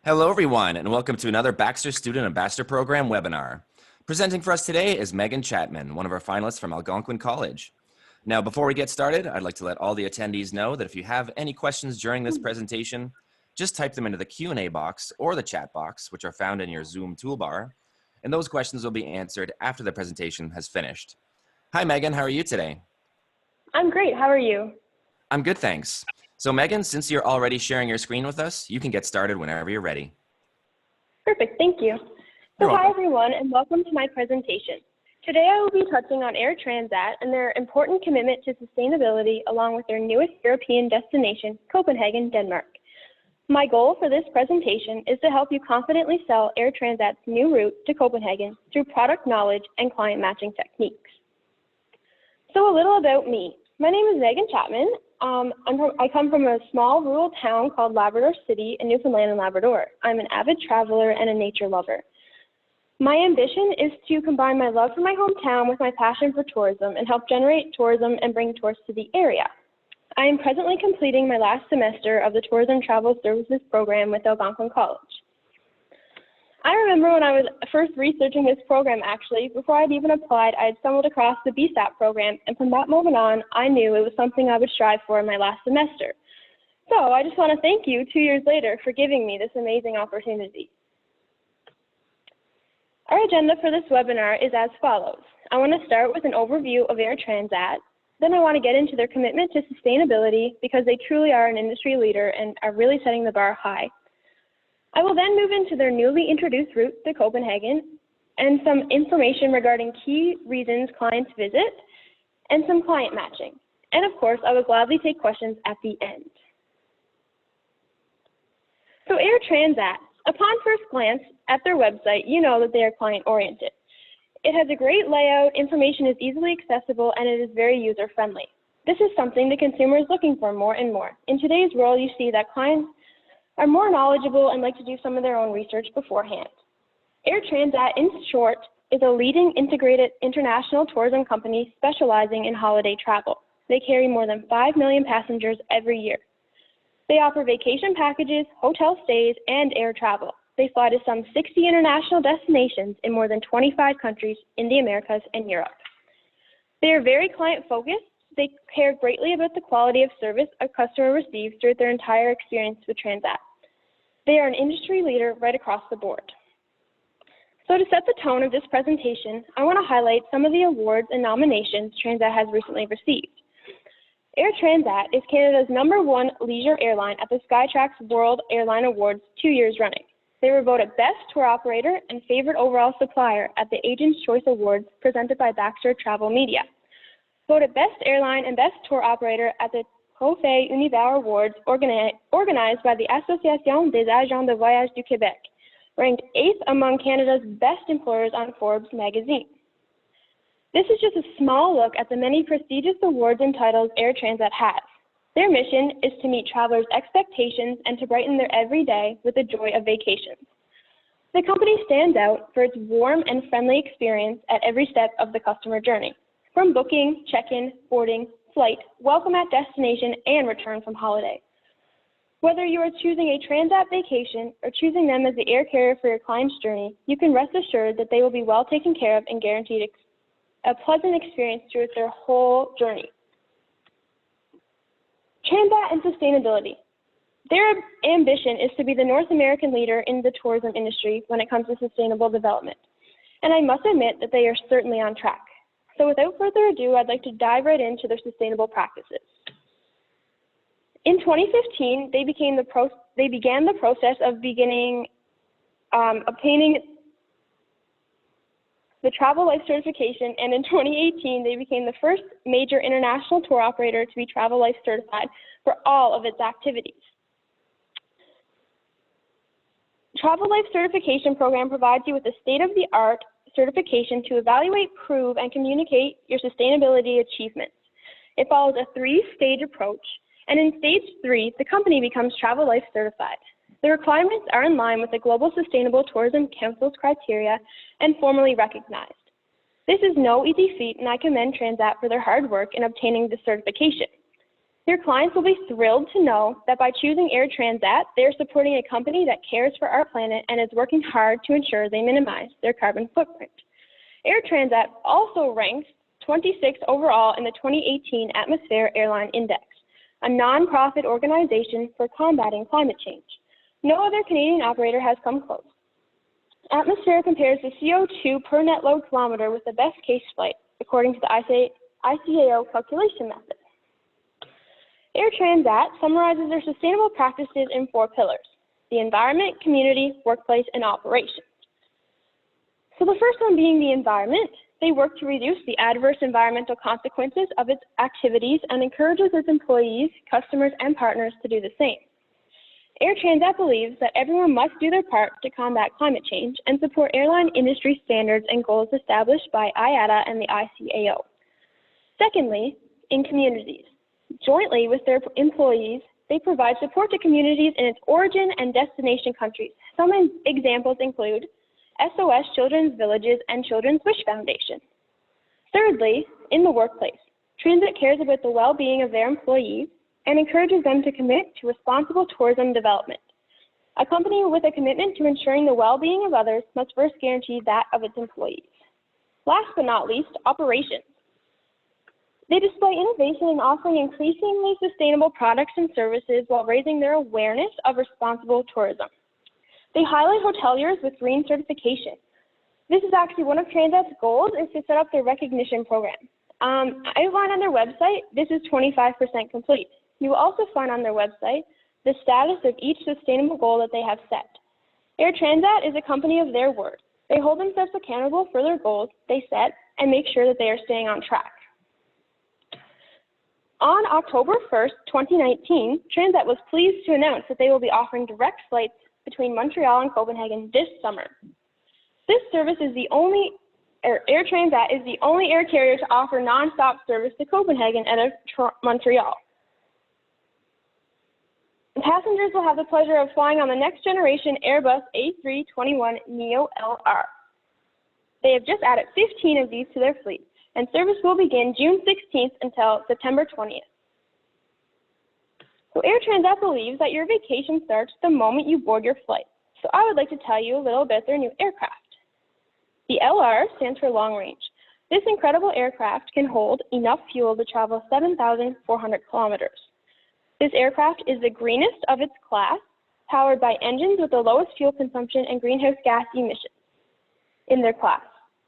Hello, everyone, and welcome to another Baxter Student Ambassador Program webinar. Presenting for us today is Megan Chatman, one of our finalists from Algonquin College. Now, before we get started, I'd like to let all the attendees know that if you have any questions during this presentation, just type them into the Q&A box or the chat box, which are found in your Zoom toolbar, and those questions will be answered after the presentation has finished. Hi, Megan. How are you today? I'm great. How are you? I'm good, thanks. So Megan, since you're already sharing your screen with us, you can get started whenever you're ready. Perfect. Thank you. You're welcome. Hi, everyone, and welcome to my presentation. Today, I will be touching on Air Transat and their important commitment to sustainability along with their newest European destination, Copenhagen, Denmark. My goal for this presentation is to help you confidently sell Air Transat's new route to Copenhagen through product knowledge and client matching techniques. So a little about me. My name is Megan Chatman. I come from a small rural town called Labrador City in Newfoundland and Labrador. I'm an avid traveler and a nature lover. My ambition is to combine my love for my hometown with my passion for tourism and help generate tourism and bring tourists to the area. I am presently completing my last semester of the Tourism Travel Services program with Algonquin College. I remember when I was first researching this program, actually, before I'd even applied, I had stumbled across the BSAP program, and from that moment on, I knew it was something I would strive for in my last semester. So I just want to thank you 2 years later for giving me this amazing opportunity. Our agenda for this webinar is as follows. I want to start with an overview of Air Transat. Then I want to get into their commitment to sustainability because they truly are an industry leader and are really setting the bar high. I will then move into their newly introduced route to Copenhagen and some information regarding key reasons clients visit and some client matching. And of course, I will gladly take questions at the end. So Air Transat, upon first glance at their website, you know that they are client-oriented. It has a great layout, information is easily accessible, and it is very user-friendly. This is something the consumer is looking for more and more. In today's world, you see that clients are more knowledgeable and like to do some of their own research beforehand. Air Transat, in short, is a leading integrated international tourism company specializing in holiday travel. They carry more than 5 million passengers every year. They offer vacation packages, hotel stays, and air travel. They fly to some 60 international destinations in more than 25 countries in the Americas and Europe. They are very client-focused. They care greatly about the quality of service a customer receives throughout their entire experience with Transat. They are an industry leader right across the board. So to set the tone of this presentation, I want to highlight some of the awards and nominations Transat has recently received. Air Transat is Canada's #1 leisure airline at the Skytrax World Airline Awards 2 years running. They were voted Best Tour Operator and Favorite Overall Supplier at the Agent's Choice Awards presented by Baxter Travel Media. Voted Best Airline and Best Tour Operator at the Trophée Univers Awards organized by the Association des Agents de Voyage du Québec, ranked 8th among Canada's best employers on Forbes magazine. This is just a small look at the many prestigious awards and titles Air Transat has. Their mission is to meet travelers' expectations and to brighten their everyday with the joy of vacations. The company stands out for its warm and friendly experience at every step of the customer journey, from booking, check-in, boarding, flight, welcome at destination, and return from holiday. Whether you are choosing a Transat vacation or choosing them as the air carrier for your client's journey, you can rest assured that they will be well taken care of and guaranteed a pleasant experience throughout their whole journey. Transat and sustainability. Their ambition is to be the North American leader in the tourism industry when it comes to sustainable development. And I must admit that they are certainly on track. So without further ado, I'd like to dive right into their sustainable practices. In 2015, they began the process of obtaining the Travel Life certification, and in 2018, they became the first major international tour operator to be Travel Life certified for all of its activities. Travel Life certification program provides you with a state-of-the-art certification to evaluate, prove, and communicate your sustainability achievements. It follows a 3-stage approach, and in stage 3, the company becomes Travel Life certified. The requirements are in line with the Global Sustainable Tourism Council's criteria and formally recognized. This is no easy feat, and I commend Transat for their hard work in obtaining this certification. Your clients will be thrilled to know that by choosing Air Transat, they are supporting a company that cares for our planet and is working hard to ensure they minimize their carbon footprint. Air Transat also ranks 26th overall in the 2018 Atmosphere Airline Index, a nonprofit organization for combating climate change. No other Canadian operator has come close. Atmosphere compares the CO2 per net load kilometer with the best case flight, according to the ICAO calculation method. Air Transat summarizes their sustainable practices in 4 pillars: the environment, community, workplace, and operations. So the first one being the environment, they work to reduce the adverse environmental consequences of its activities and encourages its employees, customers, and partners to do the same. Air Transat believes that everyone must do their part to combat climate change and support airline industry standards and goals established by IATA and the ICAO. Secondly, in communities. Jointly with their employees, they provide support to communities in its origin and destination countries. Some examples include SOS Children's Villages and Children's Wish Foundation. Thirdly, in the workplace, Transat cares about the well-being of their employees and encourages them to commit to responsible tourism development. A company with a commitment to ensuring the well-being of others must first guarantee that of its employees. Last but not least, operations. They display innovation in offering increasingly sustainable products and services while raising their awareness of responsible tourism. They highlight hoteliers with green certification. This is actually one of Transat's goals, is to set up their recognition program. Outlined on their website, this is 25% complete. You will also find on their website the status of each sustainable goal that they have set. Air Transat is a company of their word. They hold themselves accountable for their goals they set and make sure that they are staying on track. On October 1st, 2019, Transat was pleased to announce that they will be offering direct flights between Montreal and Copenhagen this summer. This service is Air Transat is the only air carrier to offer nonstop service to Copenhagen out of Montreal. Passengers will have the pleasure of flying on the next generation Airbus A321neo LR. They have just added 15 of these to their fleet, and service will begin June 16th until September 20th. So Air Transat believes that your vacation starts the moment you board your flight. So I would like to tell you a little about their new aircraft. The LR stands for long range. This incredible aircraft can hold enough fuel to travel 7,400 kilometers. This aircraft is the greenest of its class, powered by engines with the lowest fuel consumption and greenhouse gas emissions in their class.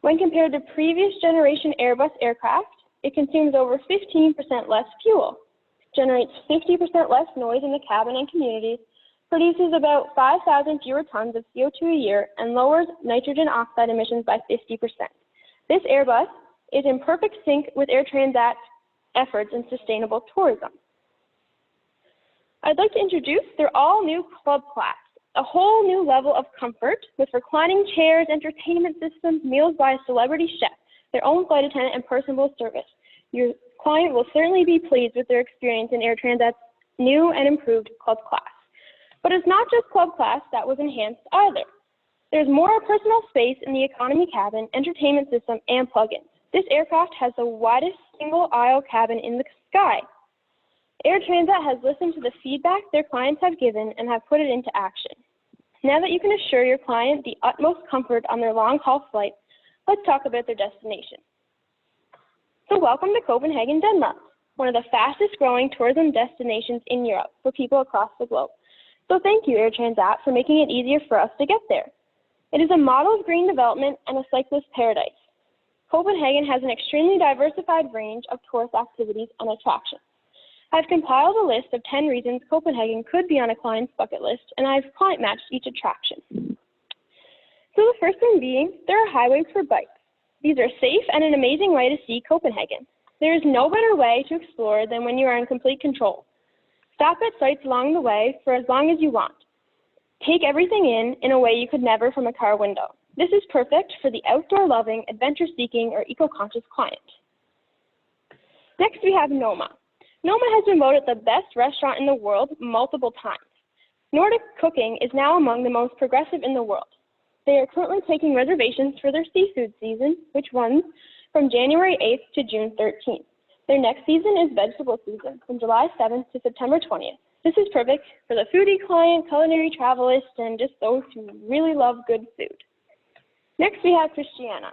When compared to previous generation Airbus aircraft, it consumes over 15% less fuel, generates 50% less noise in the cabin and communities, produces about 5,000 fewer tons of CO2 a year, and lowers nitrogen oxide emissions by 50%. This Airbus is in perfect sync with Air Transat's efforts in sustainable tourism. I'd like to introduce their all-new Club Class, a whole new level of comfort with reclining chairs, entertainment systems, meals by a celebrity chef, their own flight attendant, and personal service. Your client will certainly be pleased with their experience in Air Transat's new and improved Club Class. But it's not just Club Class that was enhanced either. There's more personal space in the economy cabin, entertainment system, and plugins. This aircraft has the widest single-aisle cabin in the sky. Air Transat has listened to the feedback their clients have given and have put it into action. Now that you can assure your client the utmost comfort on their long-haul flight, let's talk about their destination. So welcome to Copenhagen, Denmark, one of the fastest-growing tourism destinations in Europe for people across the globe. So thank you, Air Transat, for making it easier for us to get there. It is a model of green development and a cyclist paradise. Copenhagen has an extremely diversified range of tourist activities and attractions. I've compiled a list of 10 reasons Copenhagen could be on a client's bucket list, and I've client matched each attraction. So the first one being, there are highways for bikes. These are safe and an amazing way to see Copenhagen. There is no better way to explore than when you are in complete control. Stop at sites along the way for as long as you want. Take everything in a way you could never from a car window. This is perfect for the outdoor-loving, adventure-seeking, or eco-conscious client. Next, we have Noma. Noma has been voted the best restaurant in the world multiple times. Nordic cooking is now among the most progressive in the world. They are currently taking reservations for their seafood season, which runs from January 8th to June 13th. Their next season is vegetable season from July 7th to September 20th. This is perfect for the foodie client, culinary travelist, and just those who really love good food. Next, we have Christiana.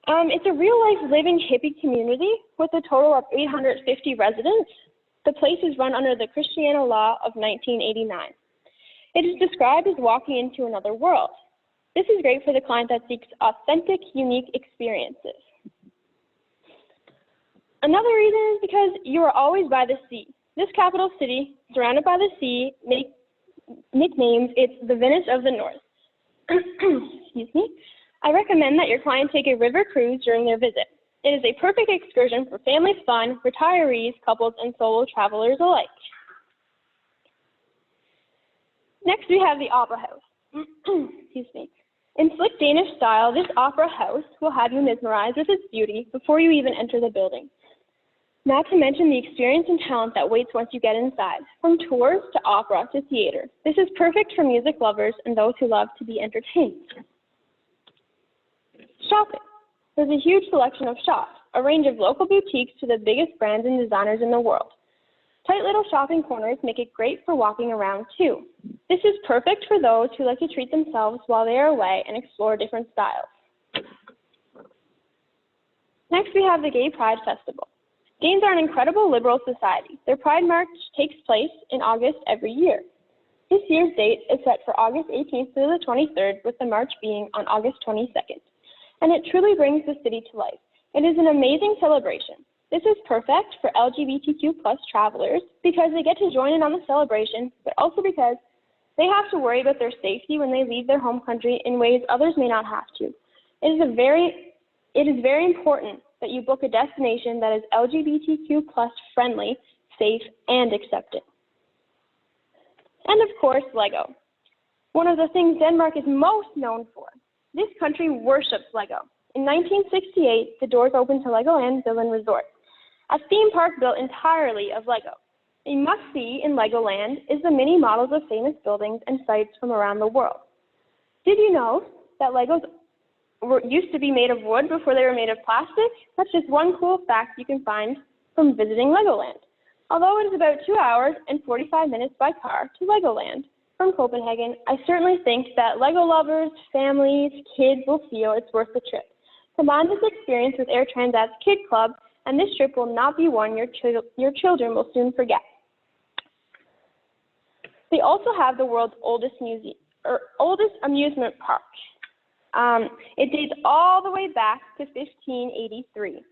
It's a real-life living hippie community with a total of 850 residents. The place is run under the Christiana law of 1989. It is described as walking into another world. This is great for the client that seeks authentic, unique experiences. Another reason is because you are always by the sea. This capital city, surrounded by the sea, nicknames it's the Venice of the North. Excuse me. I recommend that your client take a river cruise during their visit. It is a perfect excursion for family fun, retirees, couples, and solo travelers alike. Next, we have the Opera House. Excuse me. In slick Danish style, this opera house will have you mesmerized with its beauty before you even enter the building. Not to mention the experience and talent that waits once you get inside, from tours to opera to theater. This is perfect for music lovers and those who love to be entertained. Shopping. There's a huge selection of shops, a range of local boutiques to the biggest brands and designers in the world. Tight little shopping corners make it great for walking around too. This is perfect for those who like to treat themselves while they are away and explore different styles. Next, we have the Gay Pride Festival. Danes are an incredible liberal society. Their Pride March takes place in August every year. This year's date is set for August 18th through the 23rd, with the march being on August 22nd. And it truly brings the city to life. It is an amazing celebration. This is perfect for LGBTQ+ travelers because they get to join in on the celebration, but also because they have to worry about their safety when they leave their home country in ways others may not have to. It is very important that you book a destination that is LGBTQ+ friendly, safe, and accepting. And of course, Lego. One of the things Denmark is most known for. This country worships Lego. In 1968, the doors opened to Legoland Villa Resort, a theme park built entirely of Lego. A must-see in Legoland is the mini models of famous buildings and sites from around the world. Did you know that Legos used to be made of wood before they were made of plastic? That's just one cool fact you can find from visiting Legoland. Although it is about 2 hours and 45 minutes by car to Legoland from Copenhagen, I certainly think that Lego lovers, families, kids will feel it's worth the trip. Combine this experience with Air Transat's Kid Club, and this trip will not be one your children will soon forget. They also have the world's oldest amusement park. It dates all the way back to 1583,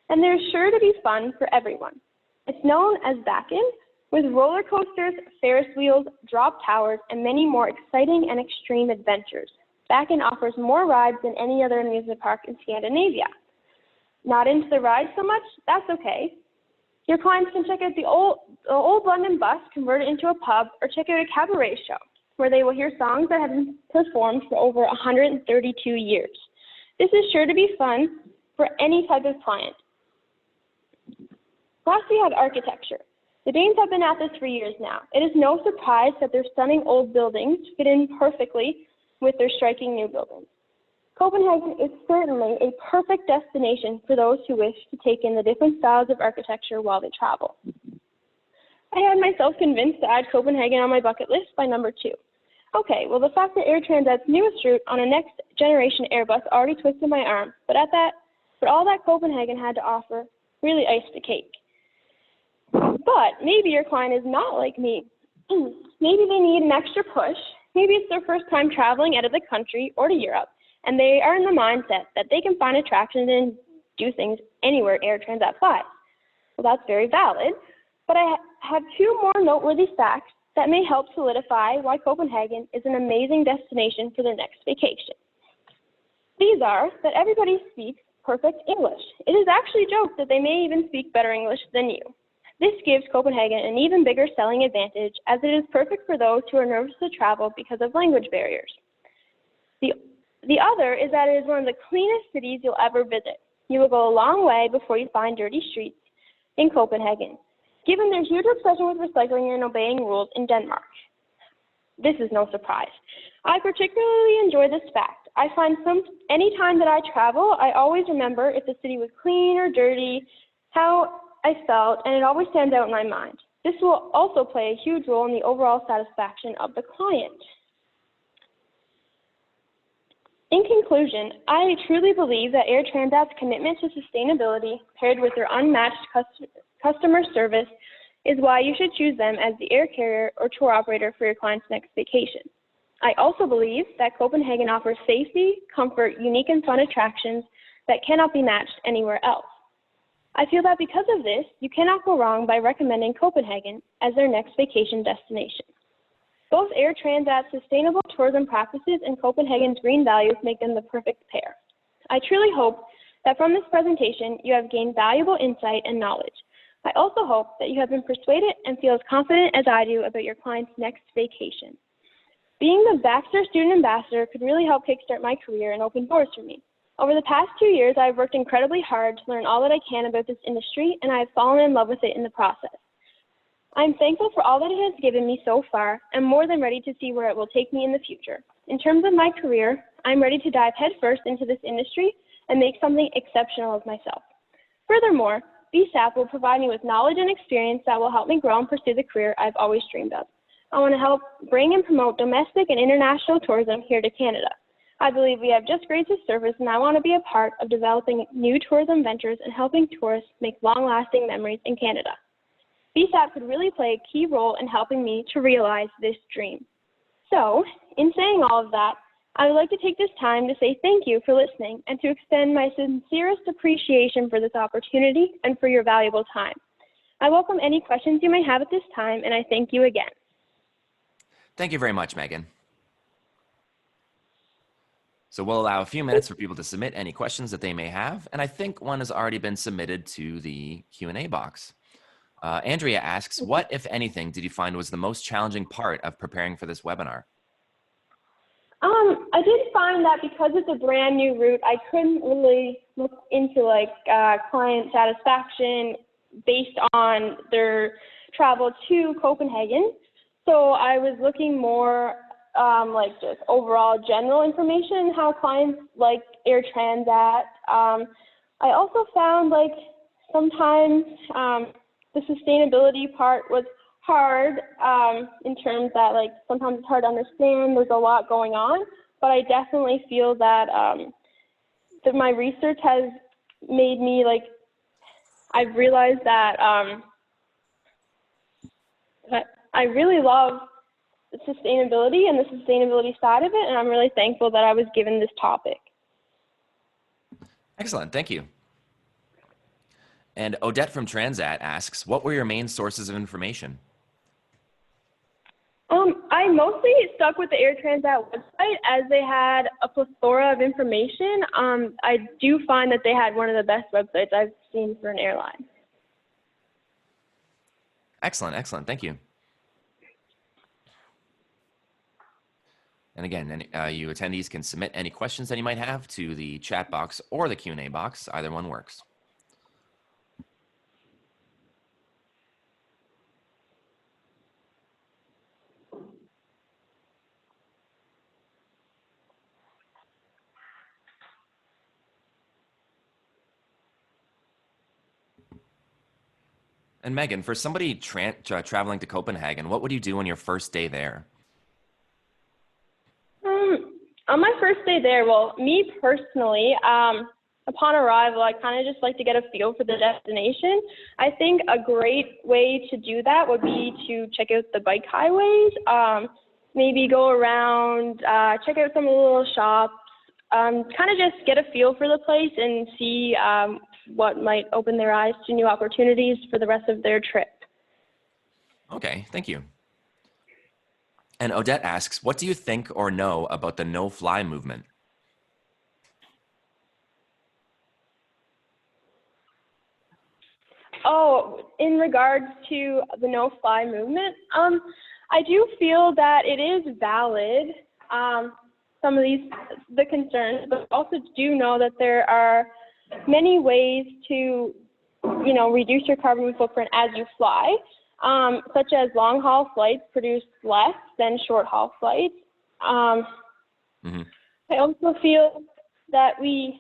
and there's sure to be fun for everyone. It's known as Bakken, with roller coasters, Ferris wheels, drop towers, and many more exciting and extreme adventures. Bakken offers more rides than any other amusement park in Scandinavia. Not into the rides so much? That's okay. Your clients can check out the old London bus converted into a pub, or check out a cabaret show, where they will hear songs that have been performed for over 132 years. This is sure to be fun for any type of client. Last, we have architecture. The Danes have been at this for years now. It is no surprise that their stunning old buildings fit in perfectly with their striking new buildings. Copenhagen is certainly a perfect destination for those who wish to take in the different styles of architecture while they travel. I had myself convinced to add Copenhagen on my bucket list by number 2. Okay, well, the fact that Air Transat's newest route on a next-generation Airbus already twisted my arm, but all that Copenhagen had to offer really iced the cake. But maybe your client is not like me. Maybe they need an extra push. Maybe it's their first time traveling out of the country or to Europe, and they are in the mindset that they can find attractions and do things anywhere Air Transat flies. Well, that's very valid, but I have 2 more noteworthy facts that may help solidify why Copenhagen is an amazing destination for their next vacation. These are that everybody speaks perfect English. It is actually joked that they may even speak better English than you. This gives Copenhagen an even bigger selling advantage, as it is perfect for those who are nervous to travel because of language barriers. The other is that it is one of the cleanest cities you'll ever visit. You will go a long way before you find dirty streets in Copenhagen, given their huge obsession with recycling and obeying rules in Denmark. This is no surprise. I particularly enjoy this fact. I find any time that I travel, I always remember if the city was clean or dirty, how I felt, and it always stands out in my mind. This will also play a huge role in the overall satisfaction of the client. In conclusion, I truly believe that Air Transat's commitment to sustainability, paired with their unmatched customer service, is why you should choose them as the air carrier or tour operator for your client's next vacation. I also believe that Copenhagen offers safety, comfort, unique and fun attractions that cannot be matched anywhere else. I feel that because of this, you cannot go wrong by recommending Copenhagen as their next vacation destination. Both Air Transat's sustainable tourism practices and Copenhagen's green values make them the perfect pair. I truly hope that from this presentation, you have gained valuable insight and knowledge. I also hope that you have been persuaded and feel as confident as I do about your client's next vacation. Being the Baxter Student Ambassador could really help kickstart my career and open doors for me. Over the past 2 years, I have worked incredibly hard to learn all that I can about this industry, and I have fallen in love with it in the process. I am thankful for all that it has given me so far, and more than ready to see where it will take me in the future. In terms of my career, I am ready to dive headfirst into this industry and make something exceptional of myself. Furthermore, BSAP will provide me with knowledge and experience that will help me grow and pursue the career I've always dreamed of. I want to help bring and promote domestic and international tourism here to Canada. I believe we have just graced this service, and I want to be a part of developing new tourism ventures and helping tourists make long-lasting memories in Canada. BSAP could really play a key role in helping me to realize this dream. So, in saying all of that, I would like to take this time to say thank you for listening and to extend my sincerest appreciation for this opportunity and for your valuable time. I welcome any questions you may have at this time, and I thank you again. Thank you very much, Megan. So we'll allow a few minutes for people to submit any questions that they may have, and I think one has already been submitted to the Q&A box. Andrea asks, what, if anything, did you find was the most challenging part of preparing for this webinar? I did find that because it's a brand new route, I couldn't really look into client satisfaction based on their travel to Copenhagen. So I was looking more just overall general information, how clients like Air Transat. I also found sometimes the sustainability part was hard in terms that sometimes it's hard to understand. There's a lot going on, but I definitely feel that that my research has made me I've realized that that I really love sustainability and the sustainability side of it, and I'm really thankful that I was given this topic. Excellent, thank you. And Odette from Transat asks, what were your main sources of information? I mostly stuck with the Air Transat website as they had a plethora of information. I do find that they had one of the best websites I've seen for an airline. Excellent, excellent, thank you. And again, you attendees can submit any questions that you might have to the chat box or the Q&A box. Either one works. And Megan, for somebody traveling to Copenhagen, what would you do on your first day there? On my first day there, well, me personally, upon arrival, I kind of just like to get a feel for the destination. I think a great way to do that would be to check out the bike highways, maybe go around, check out some of the little shops, kind of just get a feel for the place and see what might open their eyes to new opportunities for the rest of their trip. Okay, thank you. And Odette asks, what do you think or know about the no-fly movement? Oh, in regards to the no-fly movement, I do feel that it is valid, some of the concerns, but also do know that there are many ways to, reduce your carbon footprint as you fly, such as long-haul flights produce less than short-haul flights. I also feel that we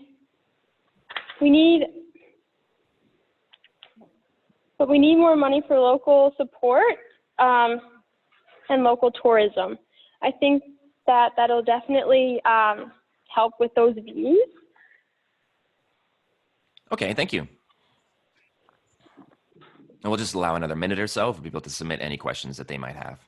need but we need more money for local support and local tourism. I think that that'll definitely help with those views. Okay, thank you. And we'll just allow another minute or so for people to submit any questions that they might have.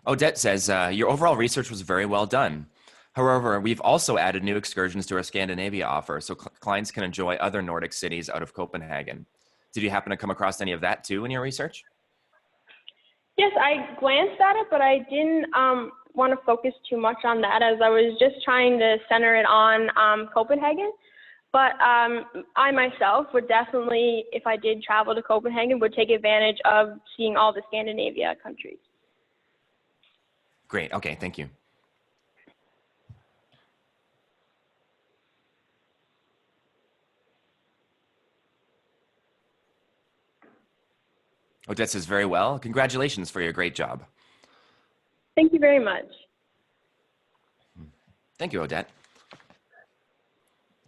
Odette says, your overall research was very well done. However, we've also added new excursions to our Scandinavia offer so clients can enjoy other Nordic cities out of Copenhagen. Did you happen to come across any of that too in your research? Yes, I glanced at it, but I didn't want to focus too much on that as I was just trying to center it on Copenhagen. But I myself would definitely, if I did travel to Copenhagen, would take advantage of seeing all the Scandinavia countries. Great, okay, thank you. Odette says very well. Congratulations for your great job. Thank you very much. Thank you, Odette.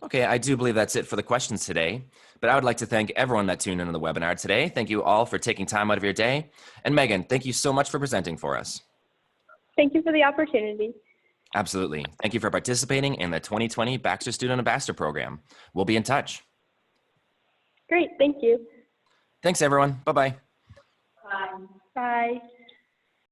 Okay, I do believe that's it for the questions today, but I would like to thank everyone that tuned into the webinar today. Thank you all for taking time out of your day. And Megan, thank you so much for presenting for us. Thank you for the opportunity. Absolutely. Thank you for participating in the 2020 Baxter Student Ambassador Program. We'll be in touch. Great, thank you. Thanks, everyone. Bye-bye. Bye. Bye.